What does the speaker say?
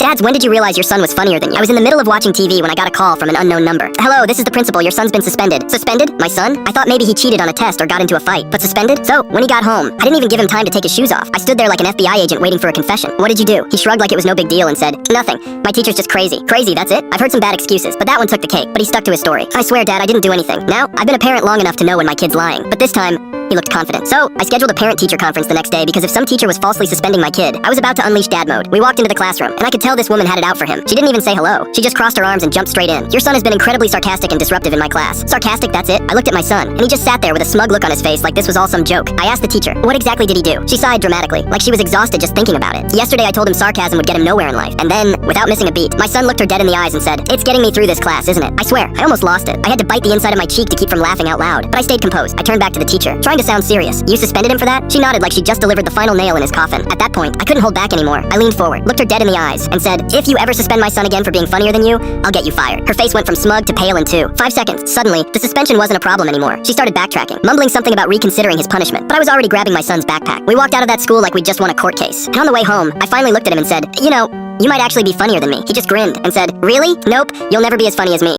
Dads, when did you realize your son was funnier than you? I was in the middle of watching TV when I got a call from an unknown number. Hello, this is the principal. Your son's been suspended. Suspended? My son? I thought maybe he cheated on a test or got into a fight. But suspended? So, when he got home, I didn't even give him time to take his shoes off. I stood there like an FBI agent waiting for a confession. What did you do? He shrugged like it was no big deal and said, nothing. My teacher's just crazy. Crazy, that's it? I've heard some bad excuses, but that one took the cake. But he stuck to his story. I swear, Dad, I didn't do anything. Now, I've been a parent long enough to know when my kid's lying. But this time, he looked confident. So, I scheduled a parent-teacher conference the next day because if some teacher was falsely suspending my kid, I was about to unleash dad mode. We walked into the classroom, and I could tell this woman had it out for him. She didn't even say hello. She just crossed her arms and jumped straight in. Your son has been incredibly sarcastic and disruptive in my class. Sarcastic, that's it? I looked at my son, and he just sat there with a smug look on his face like this was all some joke. I asked the teacher, what exactly did he do? She sighed dramatically, like she was exhausted just thinking about it. Yesterday I told him sarcasm would get him nowhere in life. And then, without missing a beat, my son looked her dead in the eyes and said, it's getting me through this class, isn't it? I swear, I almost lost it. I had to bite the inside of my cheek to keep from laughing out loud. But I stayed composed. I turned back to the teacher, trying to sound serious. You suspended him for that? She nodded like she just delivered the final nail in his coffin. At that point, I couldn't hold back anymore. I leaned forward, looked her dead in the eyes, and said, if you ever suspend my son again for being funnier than you, I'll get you fired. Her face went from smug to pale in two. 5 seconds. Suddenly, the suspension wasn't a problem anymore. She started backtracking, mumbling something about reconsidering his punishment. But I was already grabbing my son's backpack. We walked out of that school like we'd just won a court case. And on the way home, I finally looked at him and said, you know, you might actually be funnier than me. He just grinned and said, really? Nope, you'll never be as funny as me.